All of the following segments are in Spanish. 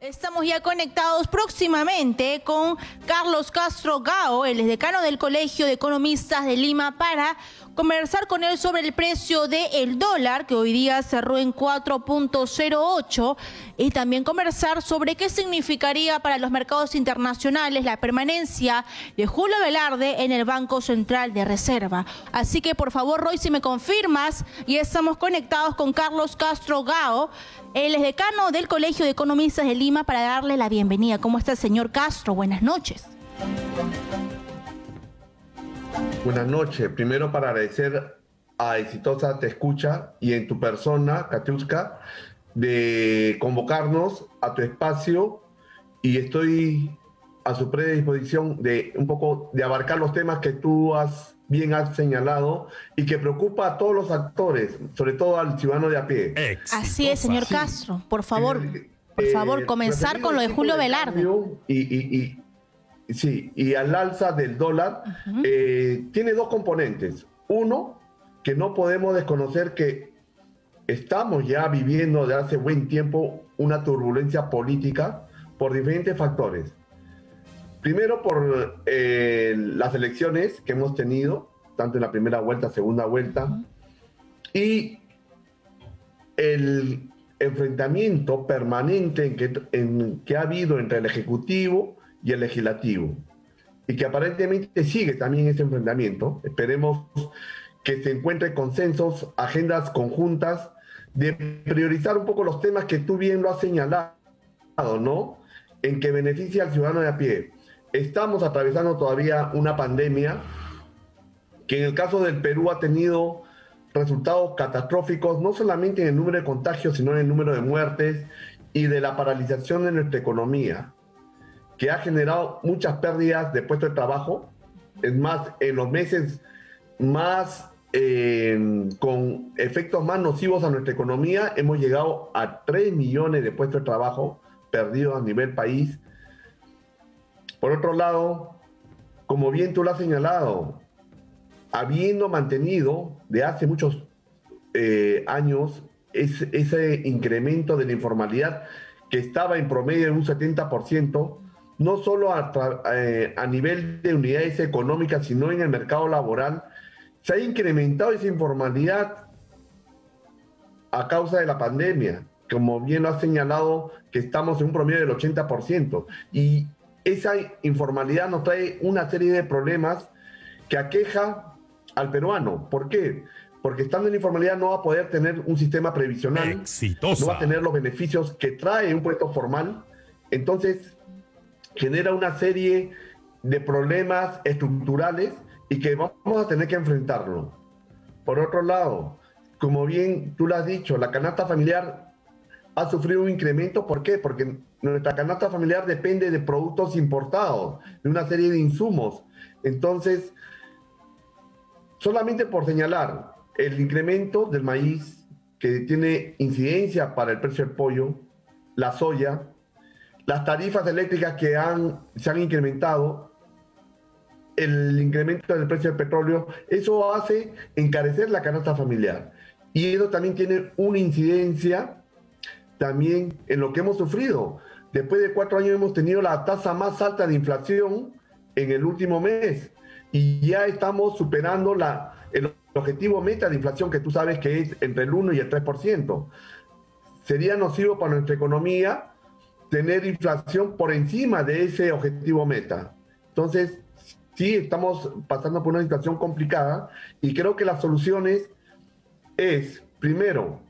Estamos ya conectados próximamente con Carlos Castro Gao, el decano del Colegio de Economistas de Lima, para conversar con él sobre el precio del dólar, que hoy día cerró en 4.08, y también conversar sobre qué significaría para los mercados internacionales la permanencia de Julio Velarde en el Banco Central de Reserva. Así que, por favor, Roy, si me confirmas, ya estamos conectados con Carlos Castro Gao, él es decano del Colegio de Economistas de Lima, para darle la bienvenida. ¿Cómo está el señor Castro? Buenas noches. Buenas noches. Primero, para agradecer a Exitosa Te Escucha y en tu persona, Katiuska, de convocarnos a tu espacio, y estoy a su predisposición de un poco de abarcar los temas que tú bien has señalado y que preocupa a todos los actores, sobre todo al ciudadano de a pie. Exitosa. Así es, señor Castro. Por favor, comenzar con lo de Julio Velarde. Y al alza del dólar, tiene dos componentes. Uno, que no podemos desconocer que estamos ya viviendo de hace buen tiempo una turbulencia política por diferentes factores. Primero, por las elecciones que hemos tenido, tanto en la primera vuelta, segunda vuelta, y el enfrentamiento permanente que ha habido entre el Ejecutivo y el Legislativo, y que aparentemente sigue también ese enfrentamiento. Esperemos que se encuentren consensos, agendas conjuntas, de priorizar un poco los temas que tú bien lo has señalado, ¿no? En que beneficia al ciudadano de a pie. Estamos atravesando todavía una pandemia que en el caso del Perú ha tenido resultados catastróficos, no solamente en el número de contagios, sino en el número de muertes y de la paralización de nuestra economía, que ha generado muchas pérdidas de puestos de trabajo. Es más, en los meses más con efectos más nocivos a nuestra economía, hemos llegado a 3 millones de puestos de trabajo perdidos a nivel país. Por otro lado, como bien tú lo has señalado, habiendo mantenido de hace muchos años ese incremento de la informalidad que estaba en promedio en un 70%, no solo a nivel de unidades económicas, sino en el mercado laboral, se ha incrementado esa informalidad a causa de la pandemia. Como bien lo has señalado, que estamos en un promedio del 80%. Y esa informalidad nos trae una serie de problemas que aqueja al peruano. ¿Por qué? Porque estando en la informalidad no va a poder tener un sistema previsional. Exitosa. No va a tener los beneficios que trae un puesto formal. Entonces, genera una serie de problemas estructurales y que vamos a tener que enfrentarlo. Por otro lado, como bien tú lo has dicho, la canasta familiar ha sufrido un incremento. ¿Por qué? Porque nuestra canasta familiar depende de productos importados, de una serie de insumos. Entonces, solamente por señalar el incremento del maíz, que tiene incidencia para el precio del pollo, la soya, las tarifas eléctricas que se han incrementado, el incremento del precio del petróleo, eso hace encarecer la canasta familiar. Y eso también tiene una incidencia también en lo que hemos sufrido. Después de 4 años hemos tenido la tasa más alta de inflación en el último mes, y ya estamos superando el objetivo meta de inflación, que tú sabes que es entre el 1 y el 3%. Sería nocivo para nuestra economía tener inflación por encima de ese objetivo meta. Entonces, sí, estamos pasando por una situación complicada, y creo que las soluciones es, primero,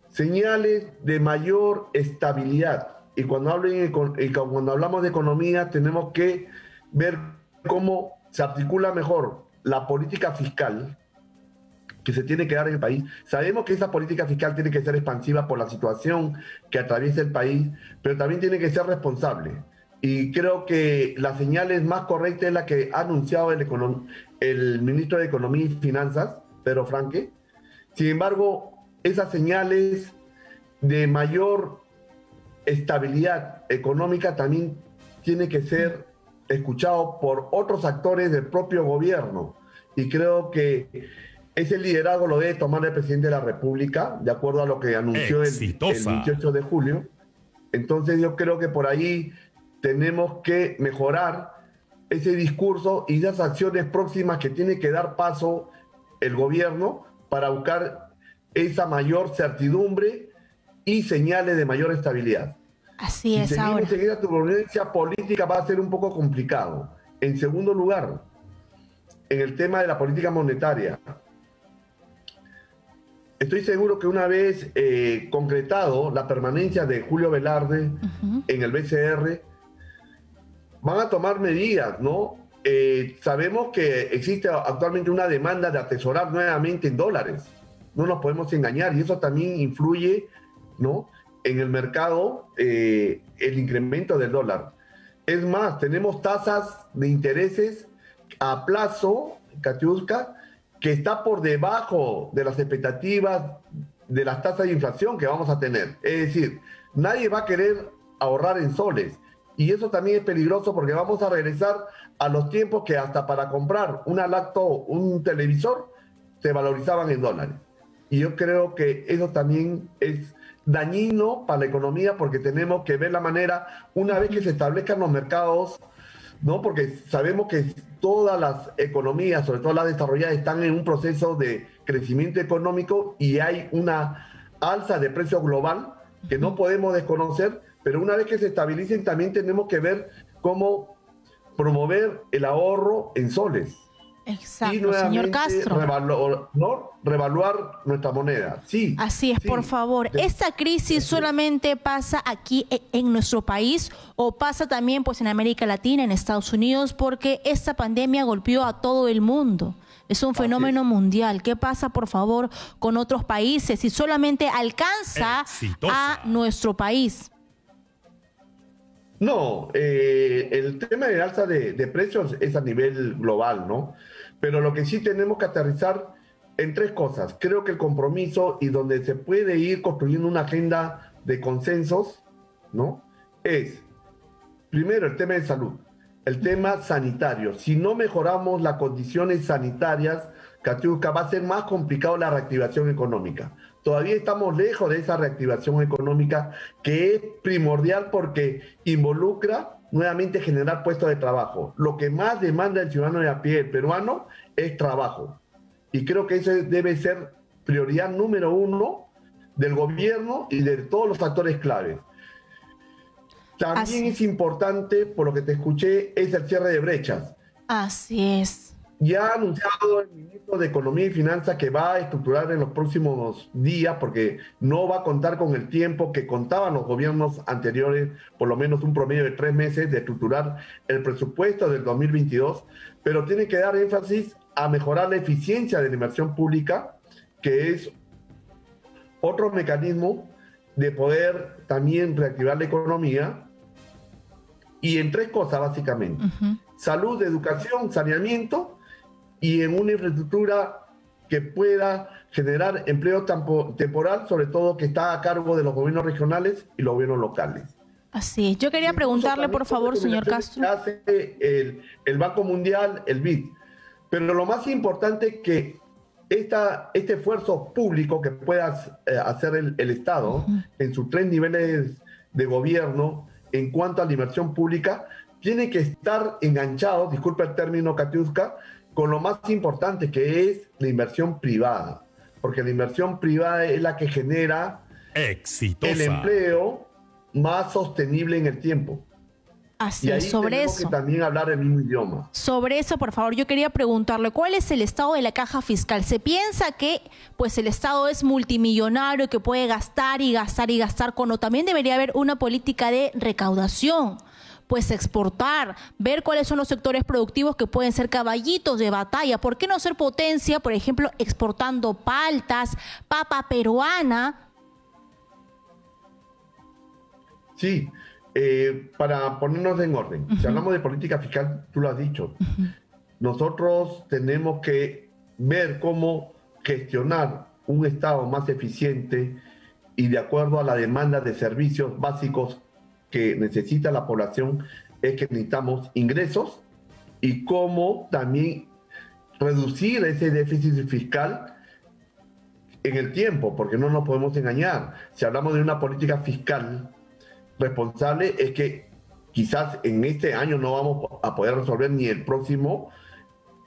señales de mayor estabilidad. Y cuando hablamos de economía, tenemos que ver cómo se articula mejor la política fiscal que se tiene que dar en el país. Sabemos que esa política fiscal tiene que ser expansiva por la situación que atraviesa el país, pero también tiene que ser responsable. Y creo que la señal es más correcta es la que ha anunciado el ministro de Economía y Finanzas, Pedro Franque. Sin embargo, esas señales de mayor estabilidad económica también tiene que ser escuchado por otros actores del propio gobierno. Y creo que ese liderazgo lo debe tomar el presidente de la República, de acuerdo a lo que anunció el 28 de julio. Entonces yo creo que por ahí tenemos que mejorar ese discurso y esas acciones próximas que tiene que dar paso el gobierno para buscar esa mayor certidumbre y señales de mayor estabilidad. Así Si es seguimos ahora. en esa turbulencia política va a ser un poco complicado. En segundo lugar, en el tema de la política monetaria, estoy seguro que una vez concretado la permanencia de Julio Velarde en el BCR, van a tomar medidas, ¿no? Sabemos que existe actualmente una demanda de atesorar nuevamente en dólares. No nos podemos engañar y eso también influye, ¿no?, en el mercado, el incremento del dólar. Es más, tenemos tasas de intereses a plazo, Katiuska, que está por debajo de las expectativas de las tasas de inflación que vamos a tener. Es decir, nadie va a querer ahorrar en soles. Y eso también es peligroso porque vamos a regresar a los tiempos que hasta para comprar una lacto, un televisor, se valorizaban en dólares. Y yo creo que eso también es dañino para la economía porque tenemos que ver la manera, una vez que se establezcan los mercados, ¿no? Porque sabemos que todas las economías, sobre todo las desarrolladas, están en un proceso de crecimiento económico y hay una alza de precio global que no podemos desconocer, pero una vez que se estabilicen también tenemos que ver cómo promover el ahorro en soles. Exacto, Y nuevamente señor Castro. Revaluar nuestra moneda. Sí. Así es, sí. por favor. ¿Esta crisis solamente pasa aquí en nuestro país o pasa también pues en América Latina, en Estados Unidos? Porque esta pandemia golpeó a todo el mundo. Es un fenómeno mundial. ¿Qué pasa, por favor, con otros países si solamente alcanza a nuestro país? No, el tema del alza de precios es a nivel global, ¿no? Pero lo que sí tenemos que aterrizar en tres cosas. Creo que el compromiso y donde se puede ir construyendo una agenda de consensos, ¿no? Es, primero, el tema de salud, el tema sanitario. Si no mejoramos las condiciones sanitarias, Katiuska, va a ser más complicado la reactivación económica. Todavía estamos lejos de esa reactivación económica que es primordial porque involucra nuevamente generar puestos de trabajo. Lo que más demanda el ciudadano de a pie, el peruano, es trabajo. Y creo que eso debe ser prioridad número uno del gobierno y de todos los actores claves. También es importante, por lo que te escuché, es el cierre de brechas. Así es. Ya ha anunciado el ministro de Economía y Finanzas que va a estructurar en los próximos días, porque no va a contar con el tiempo que contaban los gobiernos anteriores, por lo menos un promedio de 3 meses, de estructurar el presupuesto del 2022, pero tiene que dar énfasis a mejorar la eficiencia de la inversión pública, que es otro mecanismo de poder también reactivar la economía, y en tres cosas básicamente: salud, educación, saneamiento, y en una infraestructura que pueda generar empleo temporal, sobre todo que está a cargo de los gobiernos regionales y los gobiernos locales. Así es. Yo quería preguntarle, por favor, señor Castro. Hace el Banco Mundial, el BID. Pero lo más importante es que este esfuerzo público que pueda hacer el Estado en sus 3 niveles de gobierno en cuanto a la inversión pública, tiene que estar enganchado, disculpa el término, Katiuska, con lo más importante, que es la inversión privada, porque la inversión privada es la que genera el empleo más sostenible en el tiempo. Así y ahí es, sobre tenemos eso. que también hablar el mismo idioma. Sobre eso, por favor, yo quería preguntarle, ¿cuál es el estado de la caja fiscal? Se piensa que pues el Estado es multimillonario, que puede gastar y gastar y gastar, cuando también debería haber una política de recaudación. Pues exportar, ver cuáles son los sectores productivos que pueden ser caballitos de batalla. ¿Por qué no ser potencia, por ejemplo, exportando paltas, papa peruana? Sí, para ponernos en orden, si hablamos de política fiscal, tú lo has dicho, nosotros tenemos que ver cómo gestionar un Estado más eficiente y de acuerdo a la demanda de servicios básicos que necesita la población. Es que necesitamos ingresos y cómo también reducir ese déficit fiscal en el tiempo, porque no nos podemos engañar. Si hablamos de una política fiscal responsable es que quizás en este año no vamos a poder resolver ni el próximo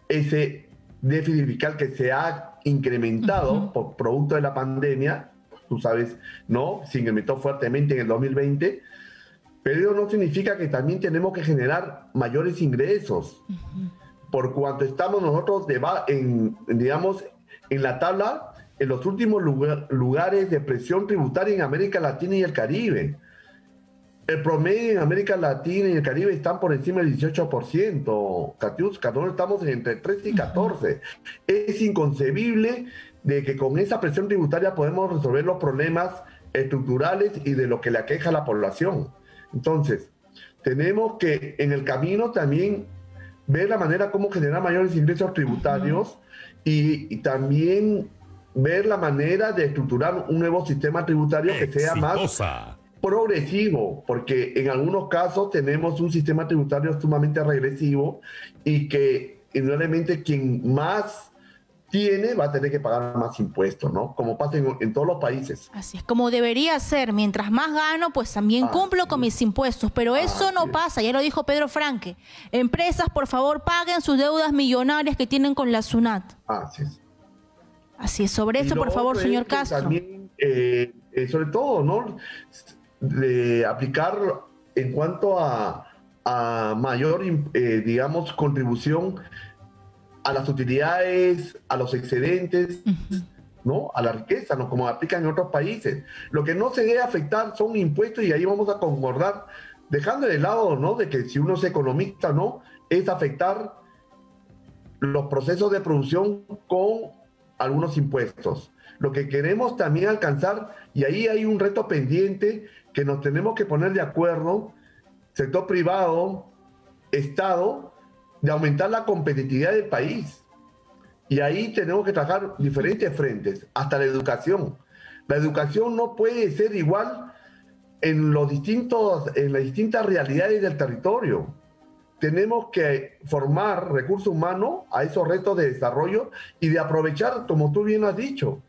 ese déficit fiscal que se ha incrementado por producto de la pandemia. Tú sabes, ¿no? Se incrementó fuertemente en el 2020, pero eso no significa que también tenemos que generar mayores ingresos. Por cuanto estamos nosotros, digamos, en la tabla, en los últimos lugares de presión tributaria en América Latina y el Caribe. El promedio en América Latina y el Caribe están por encima del 18%, Katiuska, nosotros estamos entre 13 y 14. Es inconcebible de que con esa presión tributaria podemos resolver los problemas estructurales y de lo que le aqueja a la población. Entonces, tenemos que en el camino también ver la manera como generar mayores ingresos tributarios y también ver la manera de estructurar un nuevo sistema tributario que sea más progresivo, porque en algunos casos tenemos un sistema tributario sumamente regresivo y que indudablemente quien más tiene va a tener que pagar más impuestos, ¿no? Como pasa en todos los países. Así es, como debería ser. Mientras más gano, pues también cumplo con mis impuestos. Pero eso no pasa, ya lo dijo Pedro Franque. Empresas, por favor, paguen sus deudas millonarias que tienen con la SUNAT. Así es. Así es, sobre eso, por favor, señor Castro. También, sobre todo, ¿no? De aplicar en cuanto a mayor, digamos, contribución a las utilidades, a los excedentes, ¿no? A la riqueza, ¿no? Como aplican en otros países. Lo que no se debe afectar son impuestos y ahí vamos a concordar, dejando de lado, ¿no? De que si uno es economista, ¿no? Es afectar los procesos de producción con algunos impuestos. Lo que queremos también alcanzar, y ahí hay un reto pendiente que nos tenemos que poner de acuerdo, sector privado, Estado, de aumentar la competitividad del país. Y ahí tenemos que trabajar diferentes frentes, hasta la educación. La educación no puede ser igual en las distintas realidades del territorio. Tenemos que formar recursos humanos a esos retos de desarrollo y de aprovechar, como tú bien has dicho,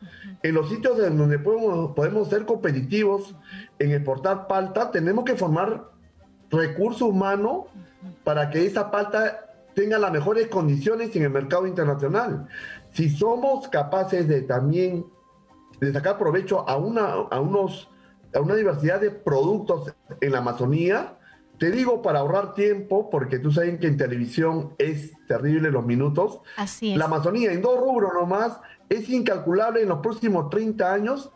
en los sitios donde podemos ser competitivos en exportar palta, tenemos que formar recursos humanos para que esa palta tenga las mejores condiciones en el mercado internacional. Si somos capaces de también de sacar provecho a una diversidad de productos en la Amazonía, te digo para ahorrar tiempo, porque tú sabes que en televisión es terrible los minutos. Así es. La Amazonía en 2 rubros nomás es incalculable en los próximos 30 años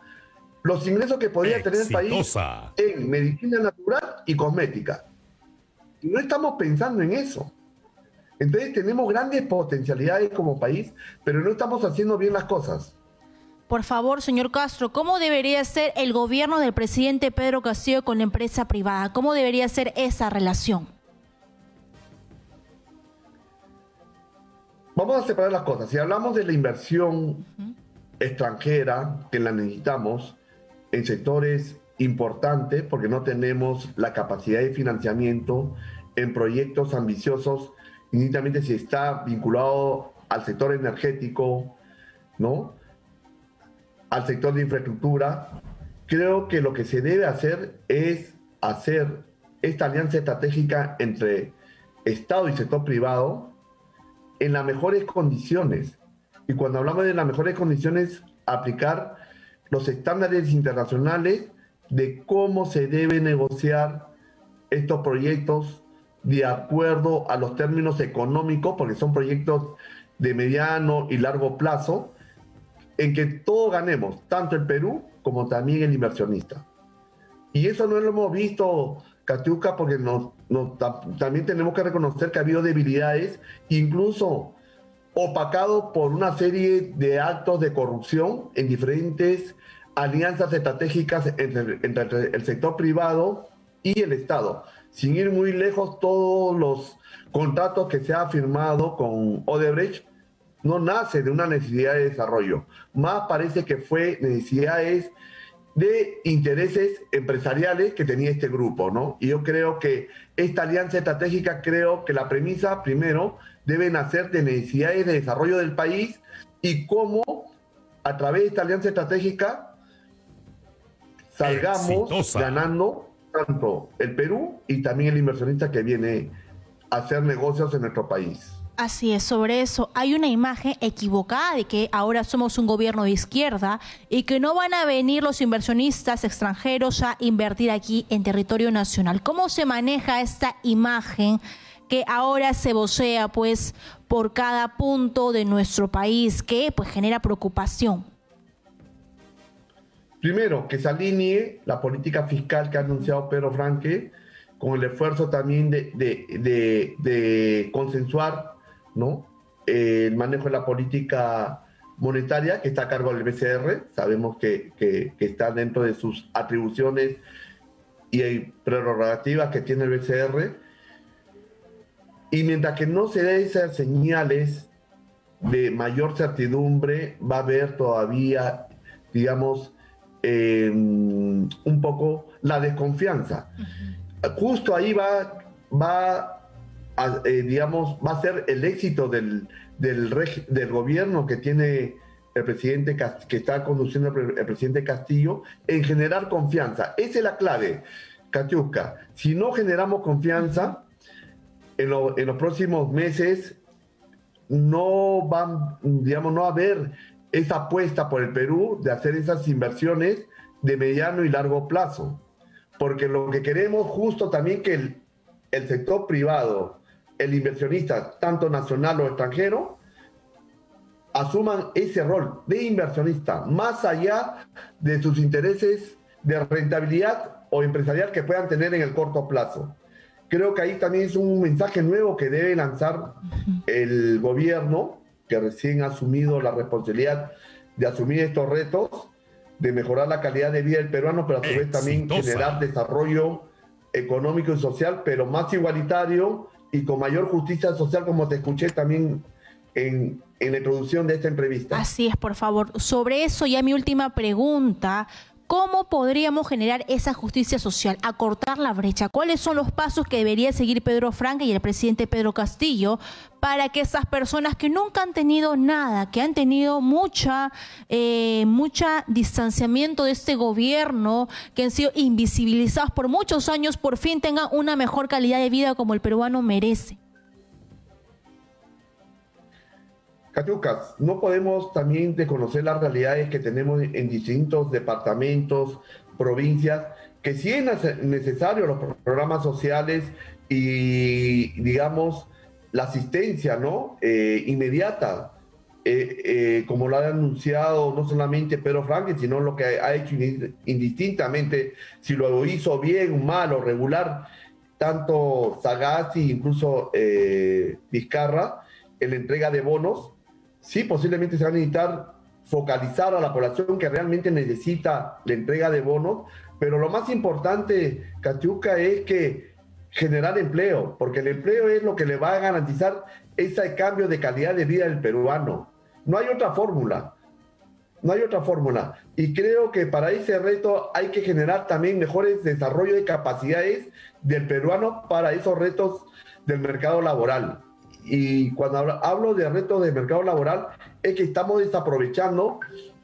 los ingresos que podría tener el país en medicina natural y cosmética. Y no estamos pensando en eso. Entonces tenemos grandes potencialidades como país, pero no estamos haciendo bien las cosas. Por favor, señor Castro, ¿cómo debería ser el gobierno del presidente Pedro Castillo con la empresa privada? ¿Cómo debería ser esa relación? Vamos a separar las cosas. Si hablamos de la inversión extranjera, que la necesitamos en sectores importantes, porque no tenemos la capacidad de financiamiento en proyectos ambiciosos, inmediatamente si está vinculado al sector energético, ¿no? Al sector de infraestructura, creo que lo que se debe hacer es hacer esta alianza estratégica entre Estado y sector privado en las mejores condiciones. Y cuando hablamos de las mejores condiciones, aplicar los estándares internacionales de cómo se debe negociar estos proyectos de acuerdo a los términos económicos, porque son proyectos de mediano y largo plazo, en que todos ganemos, tanto el Perú como también el inversionista. Y eso no lo hemos visto, Katiuska, porque también tenemos que reconocer que ha habido debilidades, incluso opacado por una serie de actos de corrupción en diferentes alianzas estratégicas entre el sector privado y el Estado. Sin ir muy lejos, todos los contratos que se ha firmado con Odebrecht no nace de una necesidad de desarrollo, más parece que fue necesidades de intereses empresariales que tenía este grupo, ¿no? Y yo creo que esta alianza estratégica, creo que la premisa, primero, debe nacer de necesidades de desarrollo del país y cómo, a través de esta alianza estratégica, salgamos ganando tanto el Perú y también el inversionista que viene a hacer negocios en nuestro país. Así es, sobre eso hay una imagen equivocada de que ahora somos un gobierno de izquierda y que no van a venir los inversionistas extranjeros a invertir aquí en territorio nacional. ¿Cómo se maneja esta imagen que ahora se vocea pues por cada punto de nuestro país que pues genera preocupación? Primero, que se alinee la política fiscal que ha anunciado Pedro Franque con el esfuerzo también de consensuar, ¿no?, el manejo de la política monetaria que está a cargo del BCR. Sabemos que está dentro de sus atribuciones y prerrogativas que tiene el BCR. Y mientras que no se den esas señales de mayor certidumbre, va a haber todavía, digamos, un poco la desconfianza. Justo ahí va a ser el éxito del gobierno que tiene el presidente, que está conduciendo el presidente Castillo, en generar confianza. Esa es la clave, Katiuska. Si no generamos confianza, en los próximos meses no va a haber esa apuesta por el Perú de hacer esas inversiones de mediano y largo plazo. Porque lo que queremos justo también que el sector privado, el inversionista, tanto nacional o extranjero, asuman ese rol de inversionista, más allá de sus intereses de rentabilidad o empresarial que puedan tener en el corto plazo. Creo que ahí también es un mensaje nuevo que debe lanzar el gobierno, que recién ha asumido la responsabilidad de asumir estos retos, de mejorar la calidad de vida del peruano, pero a su vez también generar desarrollo económico y social, pero más igualitario y con mayor justicia social, como te escuché también en la introducción de esta entrevista. Así es, por favor. Sobre eso ya mi última pregunta. ¿Cómo podríamos generar esa justicia social, acortar la brecha? ¿Cuáles son los pasos que debería seguir Pedro Franque y el presidente Pedro Castillo para que esas personas que nunca han tenido nada, que han tenido mucha distanciamiento de este gobierno, que han sido invisibilizados por muchos años, por fin tengan una mejor calidad de vida como el peruano merece? Katiuska, no podemos también desconocer las realidades que tenemos en distintos departamentos, provincias, que sí es necesario los programas sociales y, digamos, la asistencia, ¿no?, inmediata, como lo ha anunciado no solamente Pedro Franque, sino lo que ha hecho indistintamente, si lo hizo bien, mal o regular, tanto Sagasti, incluso Vizcarra, en la entrega de bonos. Sí, posiblemente se va a necesitar focalizar a la población que realmente necesita la entrega de bonos, pero lo más importante, Katiuska, es que generar empleo, porque el empleo es lo que le va a garantizar ese cambio de calidad de vida del peruano. No hay otra fórmula, no hay otra fórmula. Y creo que para ese reto hay que generar también mejores desarrollos de capacidades del peruano para esos retos del mercado laboral. Y cuando hablo de retos de mercado laboral, es que estamos desaprovechando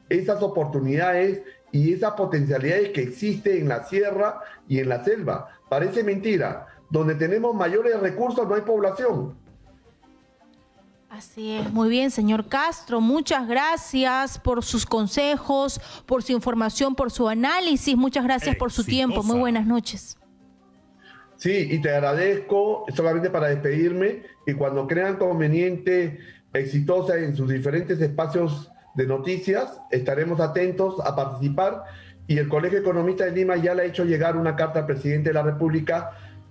esas oportunidades y esas potencialidades que existen en la sierra y en la selva. Parece mentira. Donde tenemos mayores recursos no hay población. Así es, muy bien, señor Castro, muchas gracias por sus consejos, por su información, por su análisis, muchas gracias por su tiempo, muy buenas noches. Sí, y te agradezco solamente para despedirme, y cuando crean conveniente, exitosa en sus diferentes espacios de noticias, estaremos atentos a participar, y el Colegio de Economistas de Lima ya le ha hecho llegar una carta al presidente de la República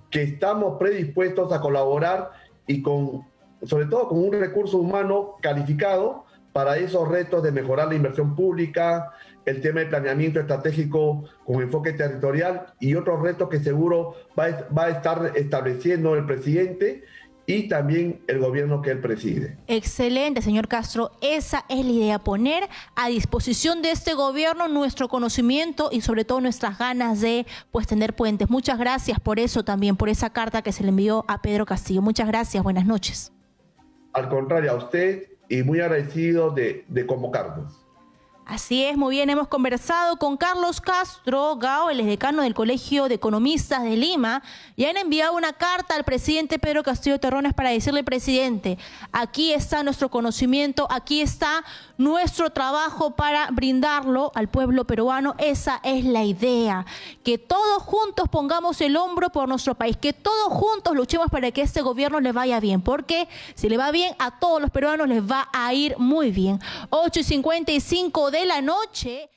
que estamos predispuestos a colaborar y sobre todo con un recurso humano calificado para esos retos de mejorar la inversión pública, el tema de planeamiento estratégico con enfoque territorial y otros retos que seguro va a estar estableciendo el presidente y también el gobierno que él preside. Excelente, señor Castro. Esa es la idea, poner a disposición de este gobierno nuestro conocimiento y sobre todo nuestras ganas de tener puentes. Muchas gracias por eso también, por esa carta que se le envió a Pedro Castillo. Muchas gracias, buenas noches. Al contrario, a usted, y muy agradecido de convocarnos. Así es, muy bien, hemos conversado con Carlos Castro Gao, el decano del Colegio de Economistas de Lima, y han enviado una carta al presidente Pedro Castillo Terrones para decirle: presidente, aquí está nuestro conocimiento, aquí está nuestro trabajo para brindarlo al pueblo peruano. Esa es la idea, que todos juntos pongamos el hombro por nuestro país, que todos juntos luchemos para que este gobierno le vaya bien, porque si le va bien a todos los peruanos les va a ir muy bien. 8:55 de la noche.